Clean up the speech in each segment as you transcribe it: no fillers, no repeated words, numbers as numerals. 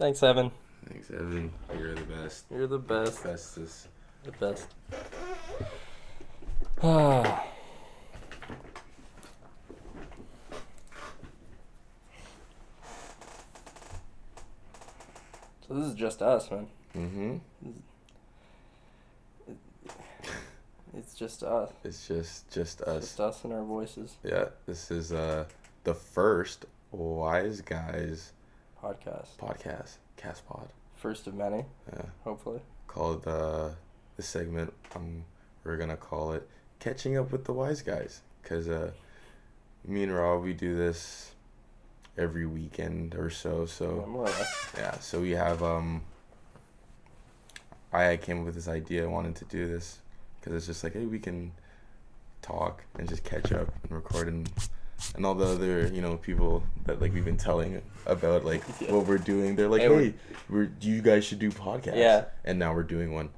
Thanks, Evan. Thanks, Evan. You're the best. You're the best. Bestest. The best. So this is just us, man. Mm-hmm. It's just us. It's just us. Just us and our voices. Yeah, this is the first Wise Guys Podcast. Cast Pod. First of many. Yeah. Hopefully. Called the segment. We're gonna call it Catching Up with the Wise Guys, cause me and Rob, we do this every weekend or so. Yeah, more or less. Yeah, so we have I came up with this idea. I wanted to do this because it's just like, hey, we can talk and just catch up and record and all the other people that like we've been telling about like what we're doing. They're like, hey, you guys should do podcasts. Yeah. And now we're doing one.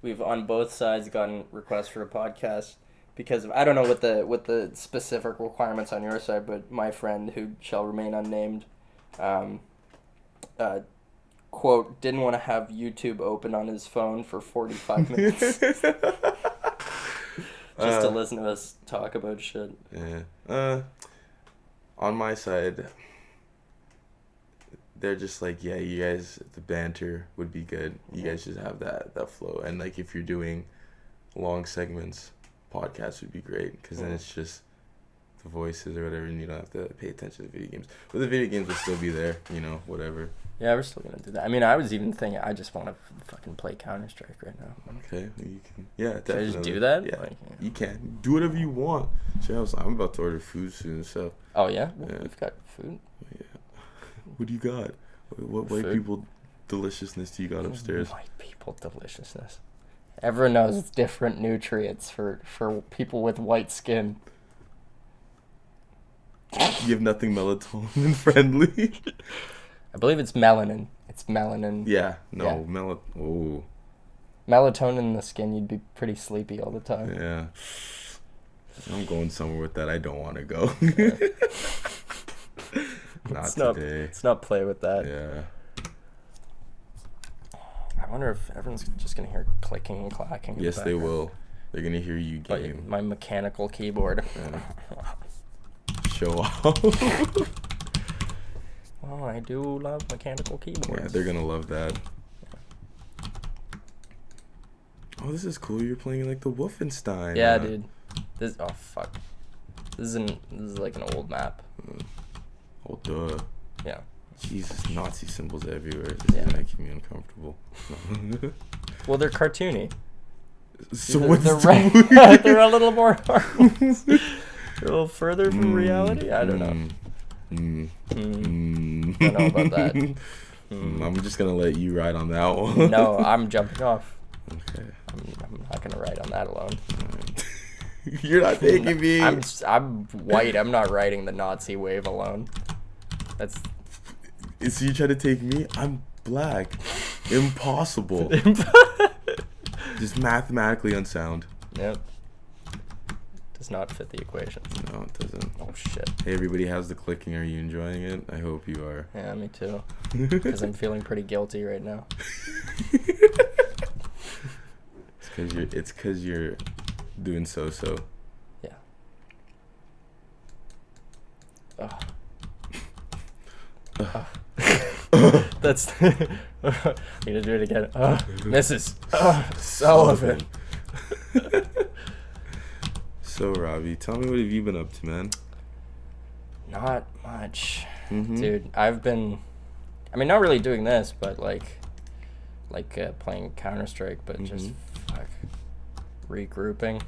We've on both sides gotten requests for a podcast because I don't know what the specific requirements on your side, but my friend who shall remain unnamed, quote, didn't want to have YouTube open on his phone for 45 minutes just to listen to us talk about shit. Yeah. On my side, they're just like, yeah, you guys, the banter would be good. You guys just have that flow. And like if you're doing long segments, podcasts would be great because then it's just the voices or whatever, and you don't have to pay attention to video games. But the video games will still be there, whatever. Yeah, we're still gonna do that. I mean, I was even thinking I just want to fucking play Counter-Strike right now. Okay, you can. Yeah, definitely. Should I just do that? Yeah, you can. Do whatever you want. I'm about to order food soon, so. Oh, yeah? Yeah. We've got food. Yeah. What do you got? What white people deliciousness do you got upstairs? White people deliciousness. Everyone knows it's different nutrients for people with white skin. You have nothing melatonin friendly. I believe it's melanin. It's melanin. Yeah. No. Yeah. Oh. Melatonin in the skin, you'd be pretty sleepy all the time. Yeah. I'm going somewhere with that. I don't want to go. Not today. Let's not play with that. Yeah. I wonder if everyone's just going to hear clicking and clacking. Yes, they will. They're going to hear you game. My mechanical keyboard. Yeah. Show off. Oh, I do love mechanical keyboards. Yeah, they're going to love that. Oh, this is cool. You're playing like the Wolfenstein. Yeah, dude. Oh, fuck. This is like an old map. Oh, duh. Yeah. Jesus, Nazi symbols everywhere. This is making me uncomfortable. Well, they're cartoony. So they're a little more harmless. They're a little further from reality. I don't know. I don't know about that. I'm just gonna let you ride on that one. No, I'm jumping off. Okay. I'm not gonna ride on that alone. You're not taking me. I'm white. I'm not riding the Nazi wave alone. That's. So you try to take me? I'm black. Impossible. Just mathematically unsound. Yep. Does not fit the equation. No, it doesn't. Oh shit. Hey, everybody, how's the clicking? Are you enjoying it? I hope you are. Yeah, me too. Because I'm feeling pretty guilty right now. It's because you're doing so. Yeah. That's. I'm gonna do it again. Mrs. Sullivan. So, Robbie, tell me, what have you been up to, man? Not much, Mm-hmm. dude. I've been. I mean, not really doing this, but like playing Counter-Strike, but just regrouping.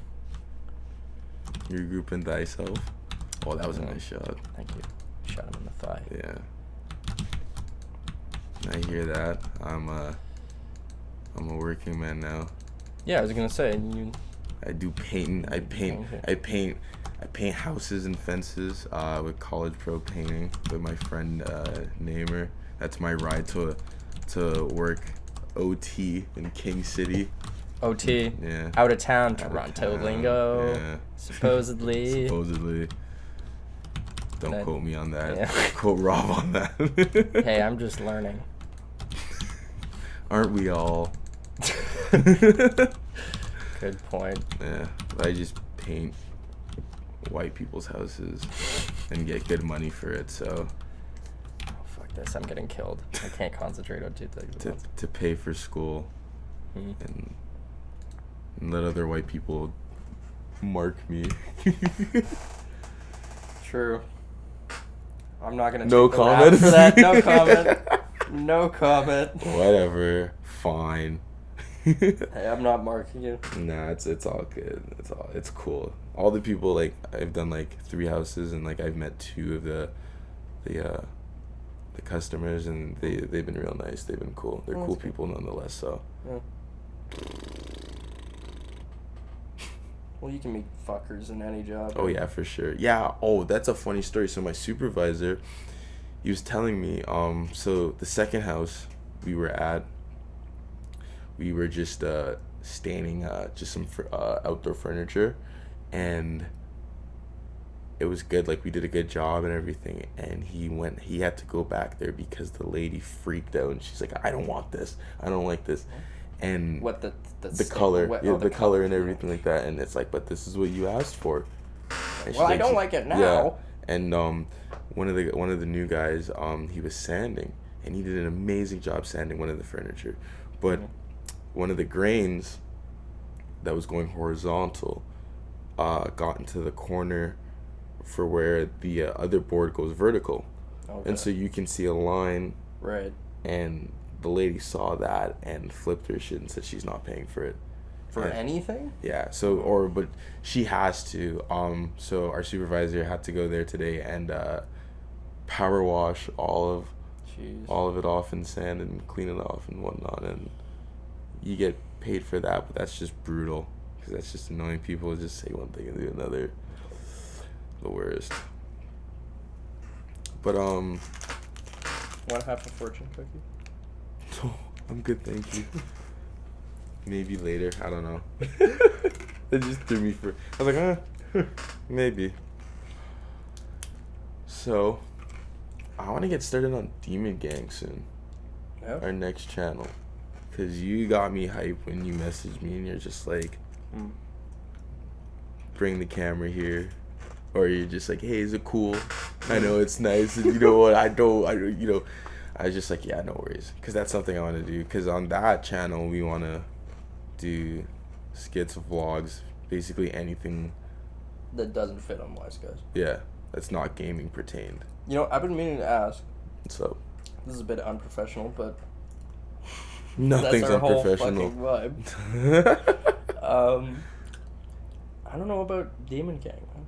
Regrouping thyself. Oh, that was a nice shot. Thank you. Shot him in the thigh. Yeah. I hear that. I'm a working man now. Yeah, I was gonna say you. I do painting. I paint houses and fences with College Pro Painting with my friend Namer. That's my ride to work OT in King City. OT. Yeah. Out of town, Toronto lingo. Yeah. Supposedly. Don't quote me on that. Yeah. Quote Rob on that. Hey, I'm just learning. Aren't we all? Good point. Yeah, I just paint white people's houses and get good money for it, so Oh, fuck this. I'm getting killed. I can't concentrate on two things at once. to pay for school and let other white people mark me. True. I'm not gonna No take the rap comment for that. No comment. No comment. Whatever, fine. Hey, I'm not marking you. Nah, it's all good. It's cool. All the people, like, I've done like 3 houses, and like I've met 2 of the customers, and they've been real nice. They've been cool. They're cool people nonetheless. So Yeah. Well, you can meet fuckers in any job. oh yeah, for sure. Yeah. Oh, that's a funny story. So my supervisor, he was telling me, so the second house we were at, we were just staining just some outdoor furniture, and it was good. Like, we did a good job and everything. And he had to go back there because the lady freaked out, and she's like, I don't want this. I don't like this. And What the color, what- yeah, oh, the color and yeah. everything like that. And it's like, but this is what you asked for. And she's Well, I don't like it now. Yeah. And one of the new guys, he was sanding, and he did an amazing job sanding one of the furniture, but one of the grains that was going horizontal got into the corner for where the other board goes vertical. Okay. And so you can see a line, Right. and the lady saw that and flipped her shit and said she's not paying for it. For And- anything? Yeah, but she has to. So our supervisor had to go there today and power wash all Jeez. of it off and sand and clean it off and whatnot, and you get paid for that, but that's just brutal, because that's just annoying. People just say one thing and do another. The worst. But Want half a fortune cookie? I'm good, thank you. Maybe later, I don't know. It just threw me for. I was like, maybe. So, I want to get started on Demon Gang soon. Yeah. Our next channel, because you got me hype when you messaged me, and you're just like, bring the camera here, or you're just like, hey, is it cool? I know it's nice, and you know what? I was just like, yeah, no worries, because that's something I want to do. Because on that channel, we want to do skits, vlogs, basically anything. That doesn't fit on Wise Guys. Yeah, that's not gaming pertained. You know, I've been meaning to ask. So This is a bit unprofessional, but nothing's that's our unprofessional. whole fucking vibe. I don't know about Demon Gang. Man.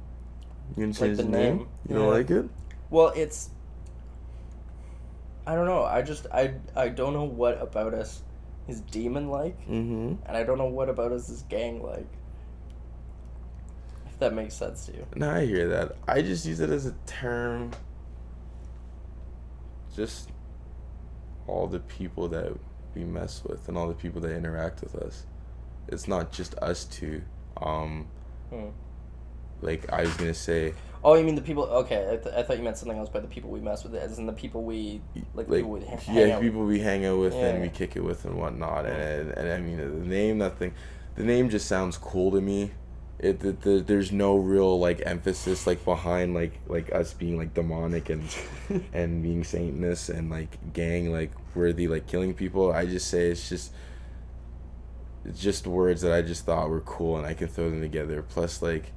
You gonna change the the name? name. You don't Yeah. like it? Well, it's. I don't know. I don't know what about us is demon like, Mm-hmm. and I don't know what about us is gang like. If that makes sense to you. No, I hear that. I just use it as a term. Just all the people that we mess with and all the people that interact with us. It's not just us two. Like, I was gonna say, Oh, you mean the people? Okay, I thought you meant something else by the people we mess with, as in the people we like. The people we hang yeah, out people we hang out with and Yeah. we kick it with and whatnot. And I mean, the name just sounds cool to me. There's no real like emphasis like behind like us being like demonic and and being Satanist and like gang like worthy like killing people. I just say it's just words that I just thought were cool, and I can throw them together. Plus, like,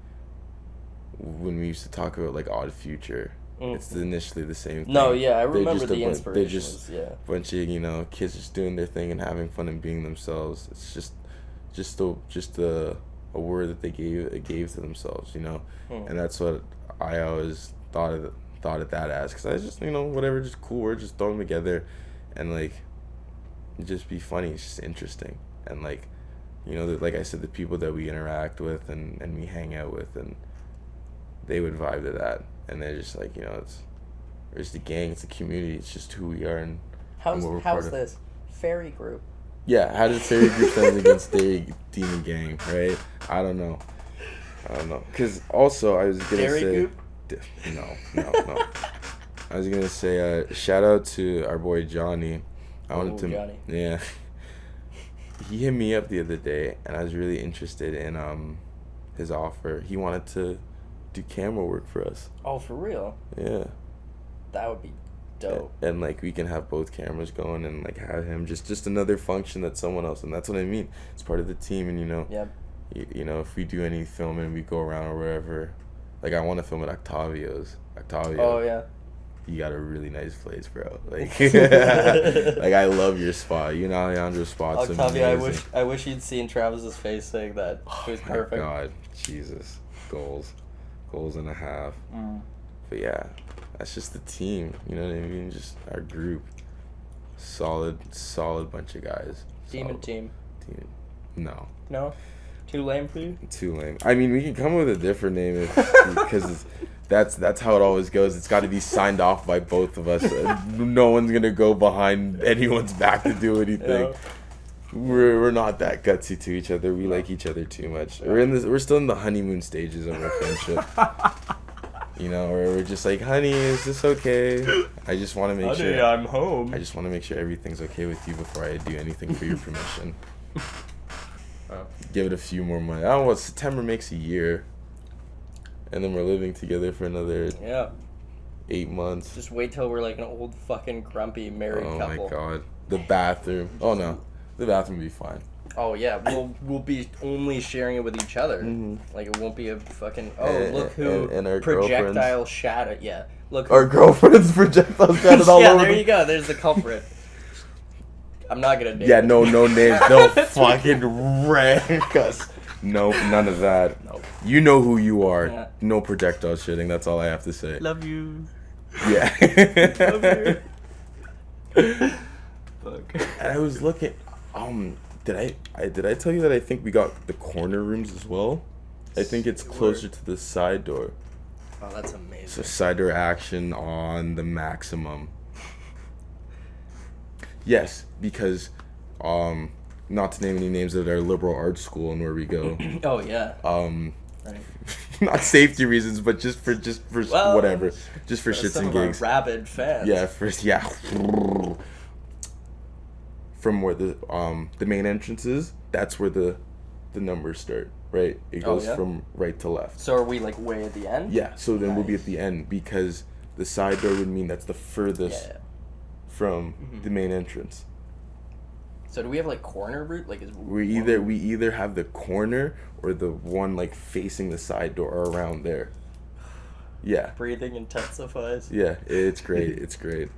when we used to talk about like Odd Future, it's initially the same thing. No, yeah, I They're remember just the They're inspiration. just Yeah. a bunch of, you know, kids just doing their thing and having fun and being themselves. It's just a word that they gave to themselves, you know. And that's what I always thought of that as, because I just, you know, whatever, just cool words, just throw them together and like just be funny. It's just interesting. And like, you know, like I said, the people that we interact with and we hang out with, and they would vibe to that. And they're just like, you know, it's the gang, it's the community, it's just who we are. And what we're part How's of. this fairy group? Yeah, how did Fairy Group stand against the Demon Gang, right? I don't know. Because also, I was going to Fairy say... Group? No. I was going to say, shout out to our boy Johnny. I wanted to... Johnny. Yeah. he hit me up the other day, and I was really interested in his offer. He wanted to do camera work for us. Oh, for real? Yeah. That would be dope. And like we can have both cameras going and like have him just another function that someone else, and that's what I mean. It's part of the team, and Yep. you know, if we do any filming, we go around or wherever. Like I want to film at Octavio. Oh yeah. You got a really nice place, bro. Like, like I love your spot. You know, Alejandro's spot's Octavio, amazing. I wish you'd seen Travis's face saying that. It was perfect. Oh my God, Jesus, goals and a half. But yeah, that's just the team. You know what I mean? Just our group. Solid bunch of guys. Demon team. No. No? Too lame for you? Too lame. I mean, we can come up with a different name because that's how it always goes. It's got to be signed off by both of us. No one's gonna go behind anyone's back to do anything. Yeah. We're not that gutsy to each other. We like each other too much. We're still in the honeymoon stages of our friendship. You know, where we're just like, honey, is this okay? I just want to make sure. I'm home. I just want to make sure everything's okay with you before I do anything for your permission. Give it a few more months. I don't know. September makes a year, and then we're living together for another 8 months. Just wait till we're like an old fucking grumpy married couple. Oh my God, the bathroom. Oh no, the bathroom will be fine. Oh yeah, we'll be only sharing it with each other. Like it won't be a fucking look who and our projectile shadow. Yeah, look. Our girlfriends projectile shattered all yeah, over. there you go. There's the culprit. I'm not gonna name. Yeah, no names. No fucking rank us. No, none of that. Nope. You know who you are. Yeah. No projectile shitting. That's all I have to say. Love you. Yeah. Love you. Fuck. And I was looking. Did I tell you that I think we got the corner rooms as well? I think it's closer to the side door. Oh, that's amazing. So side door action on the maximum. Yes, because not to name any names at our liberal arts school and where we go. Oh yeah. Right. Not safety reasons, but just for whatever, just for shits Some and of our gigs. rabid fans. Yeah, from where the main entrance is, that's where the numbers start. Right, it goes from right to left. So are we like way at the end? Yeah, so then we'll be at the end because the side door would mean that's the furthest from the main entrance. So do we have like corner route? Like We either have the corner or the one like facing the side door or around there. Yeah. Breathing intensifies. Yeah, it's great. It's great.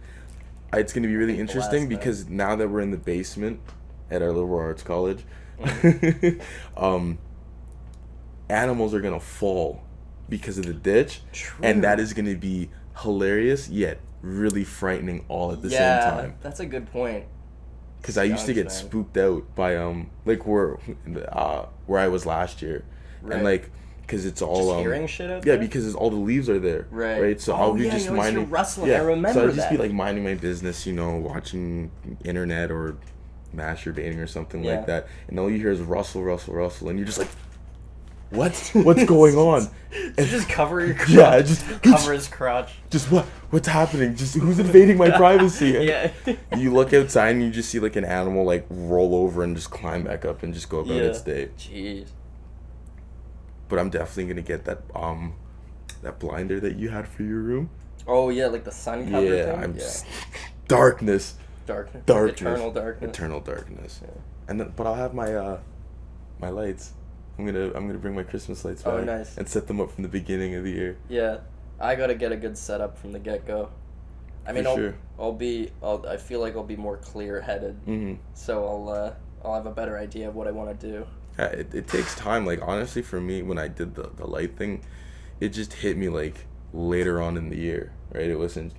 It's gonna be really Big interesting blast, because now that we're in the basement at our liberal arts college, animals are gonna fall because of the ditch. True. And that is gonna be hilarious yet really frightening all at the same time. That's a good point. Because I used to get spooked out by like where I was last year, and like because it's all just hearing shit out there? because it's all the leaves are there, right? So I'll be just minding, rustling. I remember so I'll just that. be like minding my business, you know, watching internet or masturbating or something like that, and all you hear is rustle, and you're just like, what's going on? So just cover your crotch. Yeah, just cover his crotch. Just what's happening? Just who's invading my privacy? And yeah. you look outside and you just see like an animal like roll over and just climb back up and just go about its day. Jeez. But I'm definitely gonna get that that blinder that you had for your room. Oh yeah, like the sun cover thing. Darkness. Darkness. Eternal darkness. Yeah. And then, but I'll have my my lights. I'm gonna bring my Christmas lights back. Oh, nice. And set them up from the beginning of the year. Yeah, I gotta get a good setup from the get go. I mean, I feel like I'll be more clear headed. So I'll have a better idea of what I want to do. Yeah, it takes time. Like honestly, for me, when I did the light thing, it just hit me like later on in the year. Right? It wasn't.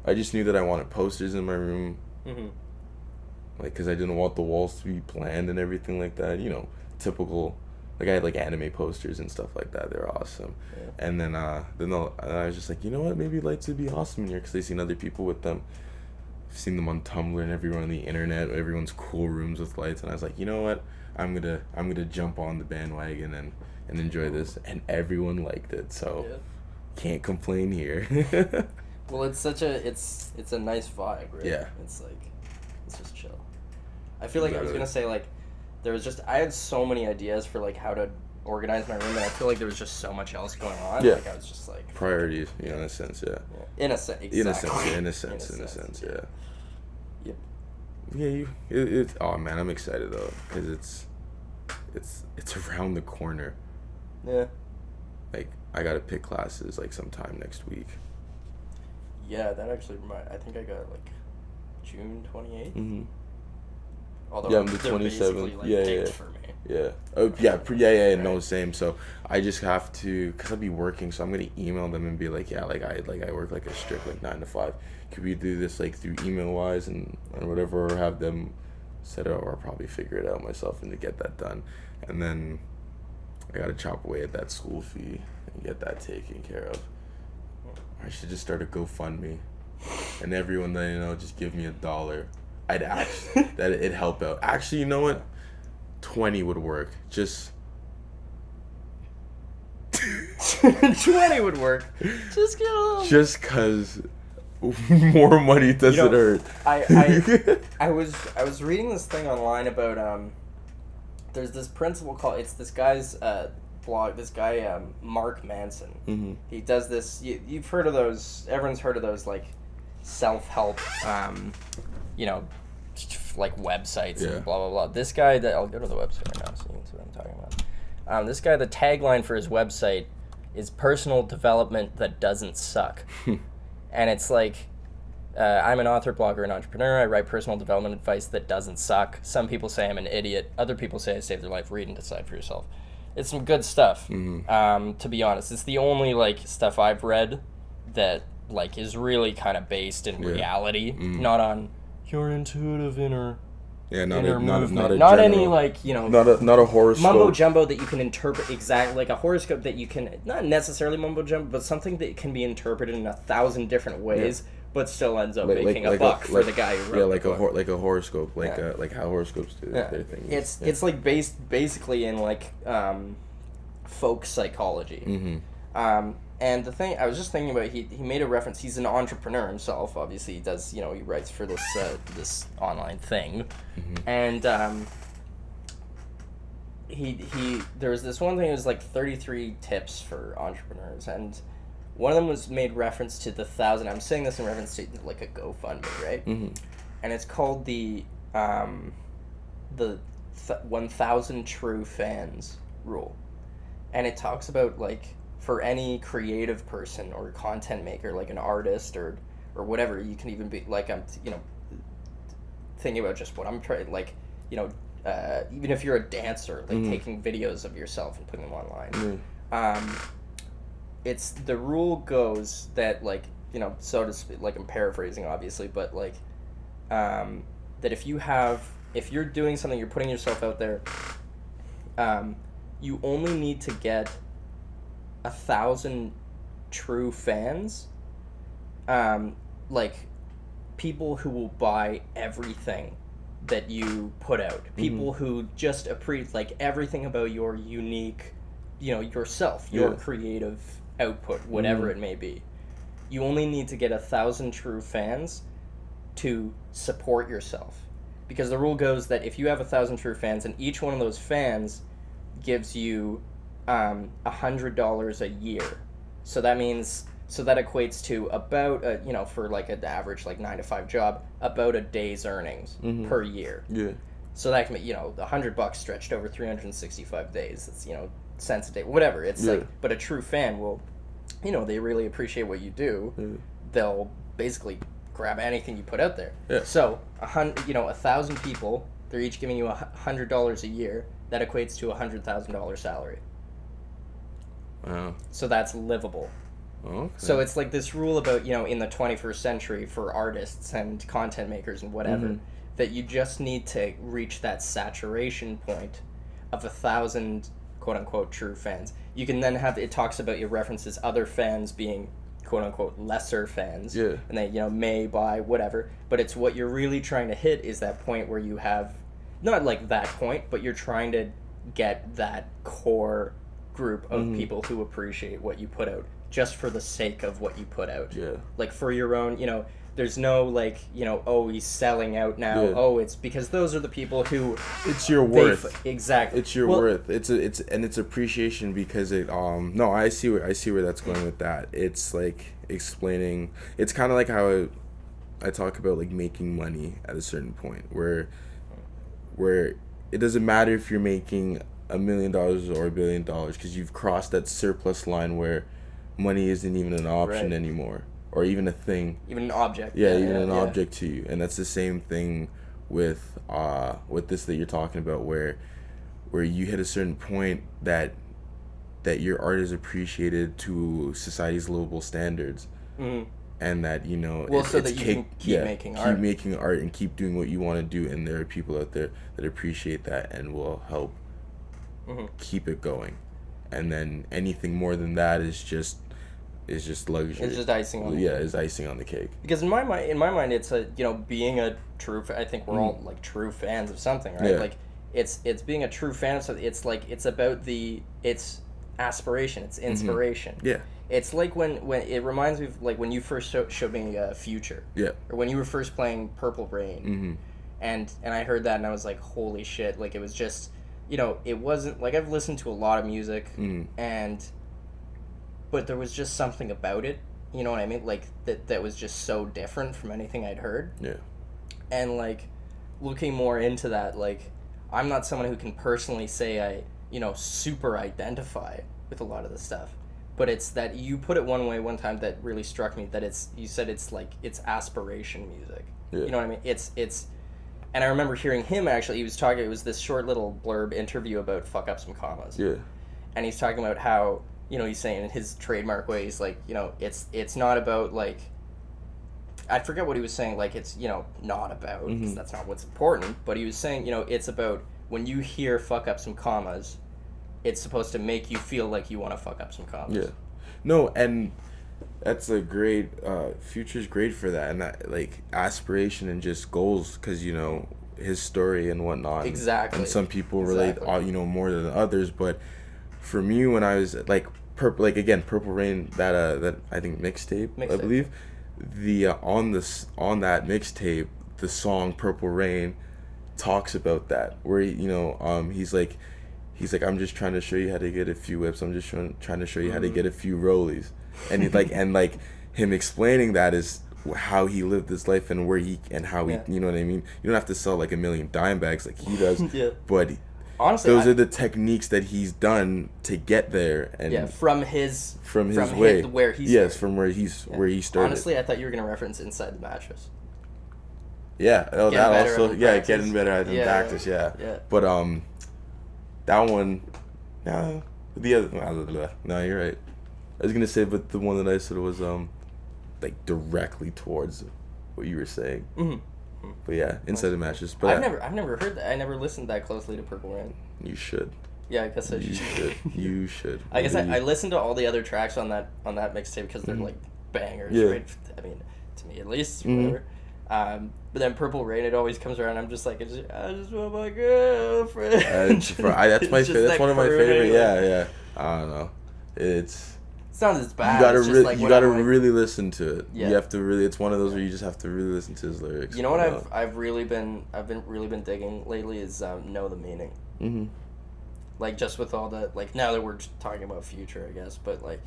I just knew that I wanted posters in my room. Like, cause I didn't want the walls to be bland and everything like that. You know, typical. Like I had like anime posters and stuff like that. They're awesome. Yeah. And then I was just like, you know what? Maybe lights would be awesome in here because I've seen other people with them. I've seen them on Tumblr and everywhere on the internet. Everyone's cool rooms with lights, and I was like, you know what? I'm gonna jump on the bandwagon and enjoy this. And everyone liked it, so can't complain here. Well, it's a nice vibe, right? Yeah. It's like, it's just chill. I feel like I was gonna say like, I had so many ideas for like how to organize my room, and I feel like there was just so much else going on. Yeah. Like I was just like priorities, in a sense, yeah. In a sense, exactly. In a sense, yeah. Yep. Yeah, it's oh man, I'm excited though, because it's around the corner. Yeah. Like I gotta pick classes like sometime next week. Yeah, that actually I think I got like June 28th. Mm-hmm. Although the they're 27th. Like picked for me. Yeah. Oh, yeah. Yeah. Right. No, same. So I just have to, cause I'll be working. So I'm gonna email them and be like, yeah, like I work like a strict like 9 to 5. Could we do this like through email wise and whatever, or have them set it up, or I'll probably figure it out myself and to get that done. And then I gotta chop away at that school fee and get that taken care of. I should just start a GoFundMe, and everyone that I know just give me $1. I'd actually that it'd help out. Actually, you know what? 20 would work. Just 20 would work. Just get a little. Just cause more money doesn't hurt. I was reading this thing online about there's this principle called, it's this guy's blog. This guy Mark Manson. Mm-hmm. He does this. You've heard of those? Everyone's heard of those like self-help. Like websites and blah blah blah. This guy I'll go to the website right now so you can see what I'm talking about. This guy, the tagline for his website is personal development that doesn't suck. And it's like, I'm an author, blogger, and entrepreneur. I write personal development advice that doesn't suck. Some people say I'm an idiot. Other people say I saved their life. Read and decide for yourself. It's some good stuff. Mm-hmm. To be honest, it's the only like stuff I've read that like is really kind of based in reality, not on your intuitive inner not any like not a horoscope mumbo jumbo that you can interpret exactly, like a horoscope that you can not necessarily mumbo jumbo, but something that can be interpreted in 1,000 different ways, but still ends up making a buck for the guy who wrote like a horoscope, like how horoscopes do their thing. It's like based basically in like folk psychology. Mm-hmm. And the thing I was just thinking about, he made a reference. He's an entrepreneur himself. Obviously, he does. He writes for this this online thing, and he there was this one thing. It was like 33 tips for entrepreneurs, and one of them was made reference to the 1,000. I'm saying this in reference to like a GoFundMe, right? Mm-hmm. And it's called the 1,000 true fans rule, and it talks about like, for any creative person or content maker, like an artist or whatever, you can even be like, I'm thinking about just what I'm trying, like, even if you're a dancer, like taking videos of yourself and putting them online. It's the rule goes that like, so to speak, like I'm paraphrasing obviously, but like that if you're doing something, you're putting yourself out there, you only need to get 1,000 true fans, like people who will buy everything that you put out, people who just appreciate like everything about your unique, yourself, your creative output, whatever it may be. You only need to get 1,000 true fans to support yourself, because the rule goes that if you have 1,000 true fans and each one of those fans gives you $100 a year, so that equates to about for like an average like 9 to 5 job, about a day's earnings per year. Yeah. So that can be $100 stretched over 365 days. It's cents a day, whatever. It's like, but a true fan will, they really appreciate what you do. Yeah. They'll basically grab anything you put out there. Yeah. So 1,000 people, they're each giving you $100 a year. That equates to $100,000 salary. Wow. So that's livable. Okay. So it's like this rule about, in the 21st century for artists and content makers and whatever, that you just need to reach that saturation point of 1,000 quote-unquote true fans. You can then it talks about, your references other fans being quote-unquote lesser fans. Yeah. And they, may buy whatever. But it's what you're really trying to hit is that point where you have, not like that point, but you're trying to get that core group of people who appreciate what you put out just for the sake of what you put out. Yeah. Like for your own, there's no like, you know, oh, he's selling out now. Yeah. Oh, it's because those are the people who It's your they worth. exactly. It's your Well, worth. It's appreciation because it no, I see where that's going with that. It's like explaining. It's kind of like how I talk about like making money at a certain point where it doesn't matter if you're making $1 million or $1 billion because you've crossed that surplus line where money isn't even an option Right. anymore or even a thing. even an object. Yeah, even an object to you, and that's the same thing with this that you're talking about, where you hit a certain point that your art is appreciated to society's global standards, Mm-hmm. and that Well, so that you can keep making art. keep making art, and keep doing what you want to do, and there are people out there that appreciate that and will help Mm-hmm. keep it going, and then anything more than that is just luxury. It's just icing on. Yeah, is icing on the cake. Because in my mind, it's a, you know, being a true. I think we're all like true fans of something, right? Yeah. Like it's being a true fan of something. It's like it's about it's aspiration. It's inspiration. Yeah. It's like when it reminds me of like when you first showed me Future, Yeah. or when you were first playing Purple Rain, Mm-hmm. and I heard that and I was like, holy shit! Like it was just, you know, it wasn't like I've listened to a lot of music, but there was just something about it, you know what I mean? Like that was just so different from anything I'd heard. Yeah. And like looking more into that, like I'm not someone who can personally say I, you know, super identify with a lot of the stuff. But it's that you put it one way one time that really struck me, that you said it's like it's aspiration music. Yeah. You know what I mean? It's and I remember hearing him actually, he was talking, it was this short little blurb interview about Fuck Up Some Commas. Yeah. And he's talking about how, you know, he's saying in his trademark way, he's like, you know, it's not about like, I forget what he was saying, like it's, you know, not about, because that's not what's important, but he was saying, you know, it's about when you hear Fuck Up Some Commas, it's supposed to make you feel like you want to fuck up some commas. Yeah. No, and that's a great, Future's great for that, and that, like, aspiration and just goals, because, you know, his story and whatnot. Exactly. And some people relate, Exactly. you know, more than others, but for me, when I was, like, Purple Rain, that I think mixtape, I believe, on that mixtape, the song Purple Rain talks about that, where, you know, he's like, I'm just trying to show you how to get a few whips. I'm just trying to show you how to get a few rollies. And he's like, and like him explaining that is how he lived his life and where he, and how he, you know what I mean? You don't have to sell like 1 million dime bags like he does. Yeah. But honestly, those are the techniques that he's done to get there. And from his way. Where he started. Yes, from where he started. Honestly, I thought you were gonna reference Inside the Mattress. Yeah. Oh, Getting that better also. at Yeah, practice. getting better at Yeah. practice. Yeah. Yeah. But that one, no, the other, no, you're right. I was gonna say, but the one that I said was like directly towards what you were saying. Mm-hmm. But yeah, Inside the Mattress. But I've never heard that. I never listened that closely to Purple Rain. you should. Yeah, I guess I You should. should. You should. I guess Maybe I listened to all the other tracks on that mixtape because they're like bangers, Yeah. right? I mean, to me at least, whatever. But then Purple Rain, it always comes around. I'm just like, I just want my girlfriend. that's my It's just favorite. That's that one of my crooning, favorite. like- Yeah. I don't know. It's sounds as bad. you gotta it's just really like you when gotta I'm like- really listen to it. Yeah. You have to really. It's one of those where you just have to really listen to his lyrics. You know what I've really been digging lately is Know the Meaning. Mm-hmm. Like just with all the like now that we're just talking about Future, I guess, but like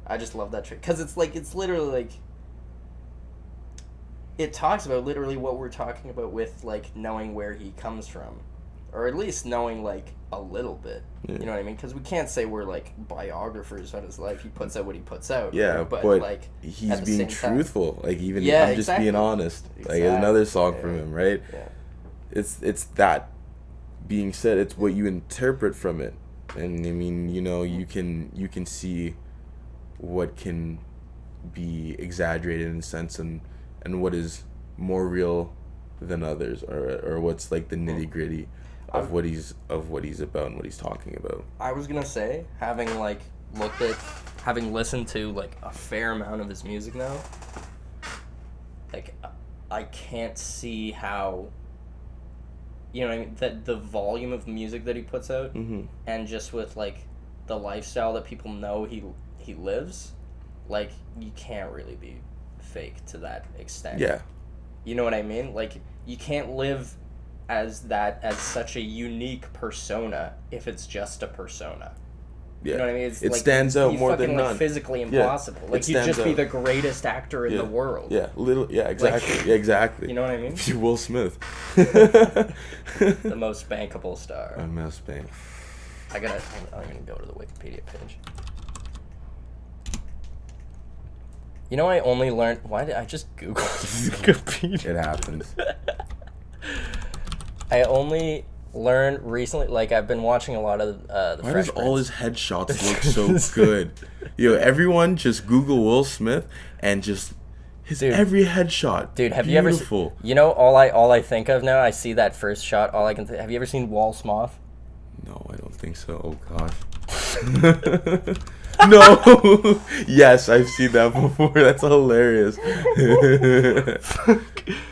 I just love that track because it's like it's literally like it talks about literally what we're talking about with like knowing where he comes from, or at least knowing like a little bit. Yeah. You know what I mean? Because we can't say we're like biographers on his life. He puts out what he puts out. Yeah, right? but like he's at the being same time- truthful. Like even Yeah, I'm just exactly. being honest. Like Exactly. another song Yeah. from him, right? Yeah. It's that being said. It's what you interpret from it, and I mean, you know, you can see what can be exaggerated in a sense, and what is more real than others, or what's like the nitty gritty of what he's about and what he's talking about. I was gonna say, having listened to like a fair amount of his music now, like I can't see how, you know what I mean, that the volume of music that he puts out, and just with like the lifestyle that people know he lives, like you can't really be fake to that extent. Yeah. You know what I mean? Like, you can't live as such a unique persona if it's just a persona. Yeah. You know what I mean? It's It like, stands out you more fucking, than like, none. physically Yeah. impossible. It Like, you'd just stands be out. the greatest actor in the world. Yeah, exactly. Like, yeah, exactly. You know what I mean? You're Will Smith. The most bankable star. I'm Mouse Bank. I'm gonna go to the Wikipedia page. You know, I only learned. Why did I just Google Wikipedia? It happens. I only learned recently. Like, I've been watching a lot of the. Why Fresh does all Prince. his headshots look so good? Yo, everyone just Google Will Smith and just his Dude. every headshot. Dude, have Beautiful. you ever? You know, all I think of now. I see that first shot. All I can. Have you ever seen Wall Smoth? No, I don't think so. Oh gosh. No. Yes, I've seen that before. That's hilarious.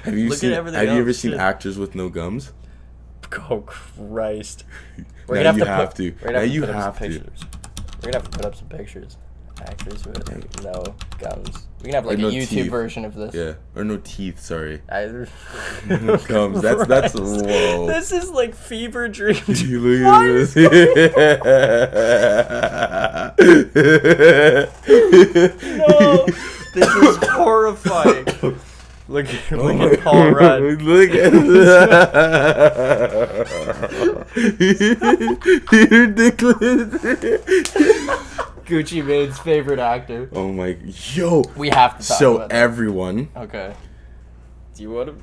Have you Look at seen? everything Have you ever else, seen shit. actors with no gums? Oh Christ! We're Now gonna you have have to. to. We're Now gonna you put up some have to. pictures. We're gonna have to put up some pictures. Actors with no gums. We can have like no a YouTube teeth. version of this. Yeah, or no teeth. Sorry. No Gums. That's whoa. This is like fever dream. You look Why at is this. No, this is horrifying. Look at Paul Rudd. Look at that. Ridiculous. Gucci Mane's favorite actor. Oh my, yo. We have to talk So about that. everyone. Okay. Do you want to?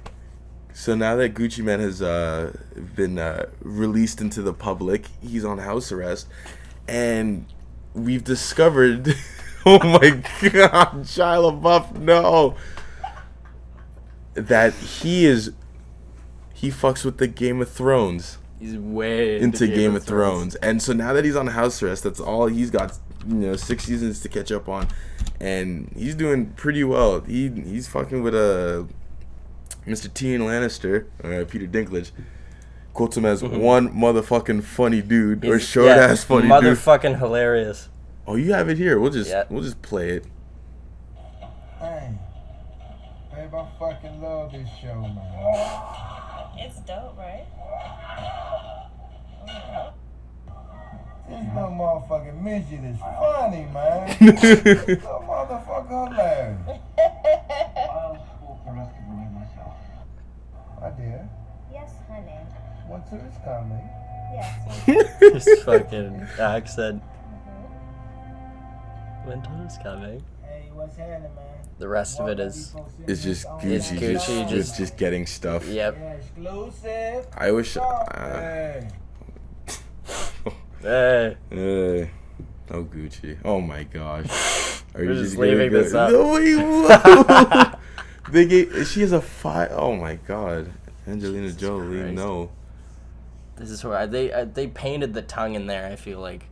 So now that Gucci Mane has been released into the public, he's on house arrest, and we've discovered, oh my God, Shia LaBeouf, no, that he fucks with the Game of Thrones, He's way into Game of Thrones, and so now that he's on house arrest, that's all he's got, 6 seasons to catch up on, and he's doing pretty well. He's fucking with Mr. Tyrion Lannister, Peter Dinklage, quotes him as one motherfucking funny dude, or short ass funny dude. Motherfucking hilarious. Oh, you have it here. We'll just Yeah. play it. Hey, babe, I fucking love this show, man. It's dope, right? This little motherfucking midget is funny, man. This little motherfucker hilarious. My dear, Yes, honey. winter is coming. Yes. His fucking accent. Winter is coming. Hey, what's happening, man? The rest of it is. It's just It's Gucci, Gucci just getting stuff. Yep. Yeah, exclusive. I wish. Hey. Hey. Oh, Gucci. Oh my gosh. Are We're you just gonna leaving this up. No, wait, whoa. They gave. She has a 5. Oh my God. Angelina Jesus Jolie. Christ. No. This is where they painted the tongue in there. I feel like,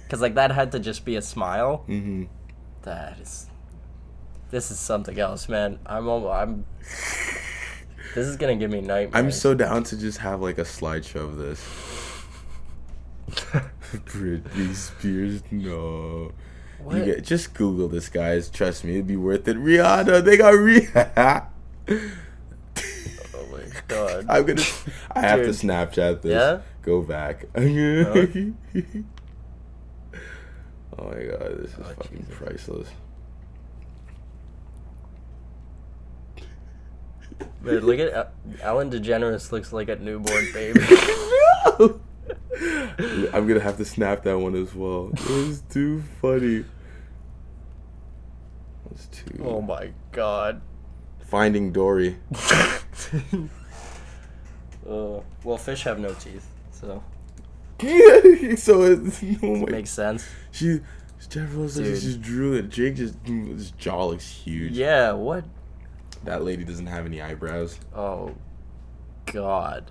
because like that had to just be a smile. Mm-hmm. This is something else, man. I'm. This is gonna give me nightmares. I'm so down to just have like a slideshow of this. Britney Spears, no. What? Just Google this, guys. Trust me, it'd be worth it. Rihanna, they got Rihanna. Oh my God. I have to Dude. Snapchat this. Yeah? Go back. Oh my God, this is fucking Jesus. priceless. Man, look at Ellen DeGeneres looks like a newborn baby. I'm gonna have to snap that one as well. It was too funny. That's too. Oh my God. Finding Dory. Well, fish have no teeth, so So it's oh my. makes sense. Jennifer Lopez Dude. just drew it. Jake his jaw looks huge. Yeah. What? That lady doesn't have any eyebrows. Oh God.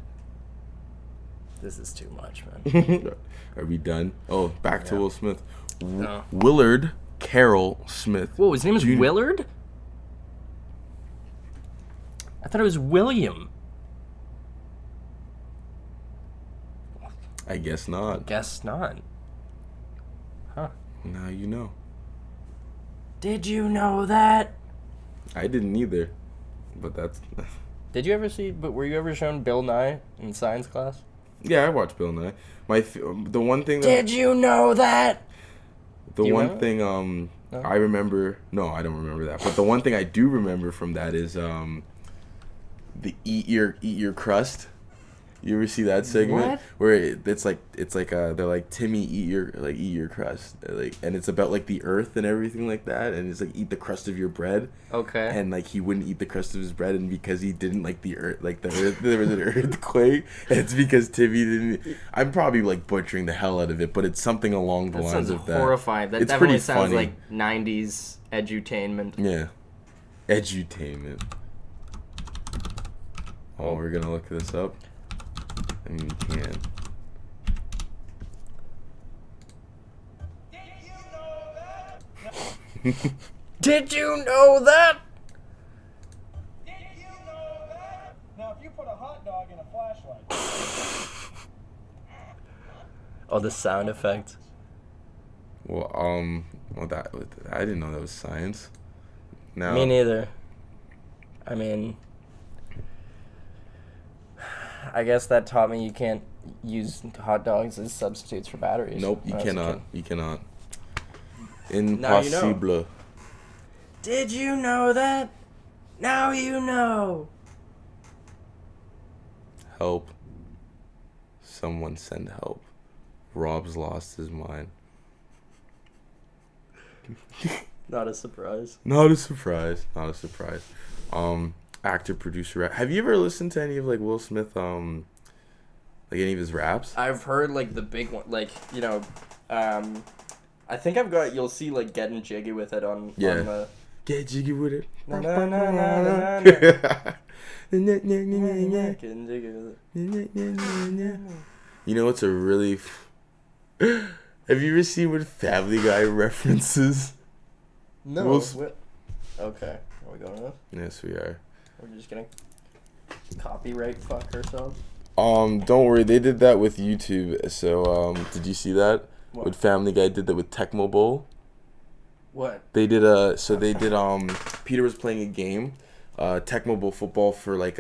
This is too much, man. Are we done? Oh, back to Yeah. Will Smith. No. Willard Carroll Smith. Whoa, his name is Junior. Willard? I thought it was William. I guess not. Guess not. Huh. Now you know. Did you know that? I didn't either, but that's Did you ever see? But were you ever shown Bill Nye in science class? yeah. I watched Bill Nye. The one thing that Did you know that? the Do you one remember? thing No? I remember. No, I don't remember that. But the one thing I do remember from that is the eat your crust. You ever see that segment What? where it's like they're like, Timmy, eat your crust, like, and it's about like the earth and everything like that, and it's like, eat the crust of your bread, Okay. and like he wouldn't eat the crust of his bread, and because he didn't like the earth, there was an earthquake, and it's because Timmy didn't. I'm probably like butchering the hell out of it, but it's something along the That lines sounds of that. horrifying. That It's definitely pretty sounds funny. like 90s edutainment. Yeah, edutainment. Oh, we're gonna look this up. I mean, you can. Did you know that? Now, if you put a hot dog in a flashlight. Oh, the sound effects. Well, I didn't know that was science. Now, Me neither. I mean, I guess that taught me you can't use hot dogs as substitutes for batteries. nope, you when I was a cannot. kid. You cannot. Now you know. Impossible. Did you know that? Now you know. Help. Someone send help. Rob's lost his mind. Not a surprise. Not a surprise. Not a surprise. Actor, producer. Have you ever listened to any of like Will Smith? Like any of his raps? I've heard like the big one, like I think I've got. You'll see like Getting Jiggy with it on. Yeah. On the, Get jiggy with it. Na, na, na, na, na, na. Getting Jiggy with it. You know what's a really have you ever seen what Family Guy references? No. Will Sm- Okay. Are we going to this? Yes, we are. We're just gonna copyright fuck ourselves. Don't worry, they did that with YouTube. So, did you see that? What? What Family Guy did that with Tecmo Bowl? What? They did Peter was playing a game, Tecmo Bowl football for like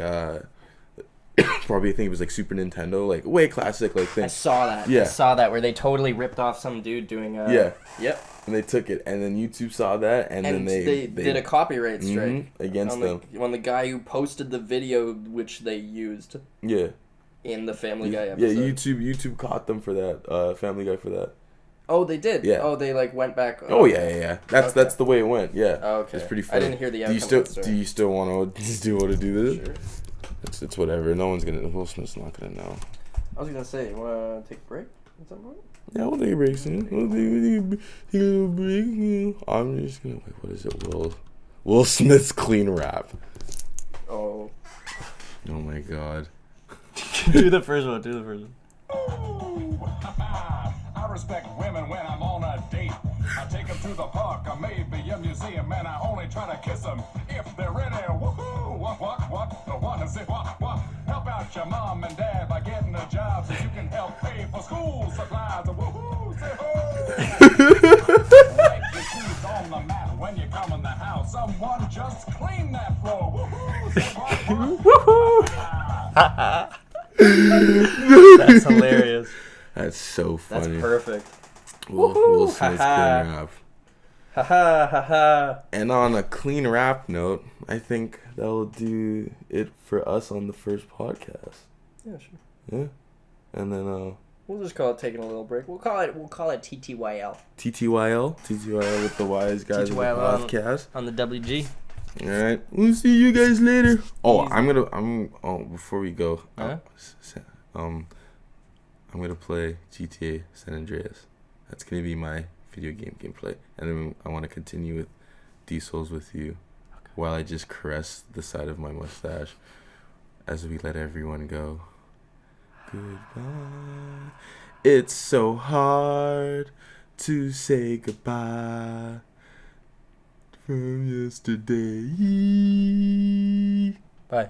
probably I think it was like Super Nintendo, like way classic like I thing. saw that. Yeah. I saw that where they totally ripped off some dude doing a. Yeah. Yep. And they took it, and then YouTube saw that, and then And they did a copyright strike against on them. on the guy who posted the video which they used Yeah. in the Family Guy Yeah, episode. YouTube caught them for that. Family Guy for that. Oh, they did. Yeah. Oh, they like went back. Oh yeah. That's Okay. that's the way it went. Yeah. Oh, okay. It's pretty I funny. didn't hear the Do outcome you of still that story. do you still want to do this? Sure. It's whatever. No one's gonna. Will Smith's not gonna know. I was gonna say, you wanna take a break at some point? Yeah, we'll take a break soon. We'll take a break. I'm just gonna wait. What is it? Will Smith's clean rap. Oh. Oh my god. Do the first one. Do the first one. I respect women when I'm on a date. I take them to the park or maybe a museum, and I only try to kiss them if they're ready. Woohoo! What? The one to say what? Help out your mom and dad by getting a job so you can help pay for school supplies. Woohoo! Say ho! Wipe your shoes on the mat when you come in the house. Someone just clean that floor. Woohoo! Say what? That's hilarious. That's so That's funny. perfect. Will Smith's clean Ha-ha. rap. Ha ha ha ha. And on a clean rap note, I think that'll do it for us on the first podcast. Yeah, sure. Yeah. And then We'll just call it taking a little break. We'll call it TTYL TTYL with the wise guys of the TTYL on- podcast. on the WG. All right, we'll see you guys later. Before we go, Huh? I'm gonna play GTA San Andreas. That's gonna be my video game gameplay, and then I want to continue with D-Souls with you, while I just caress the side of my mustache as we let everyone go. Goodbye. It's so hard to say goodbye from yesterday. Bye.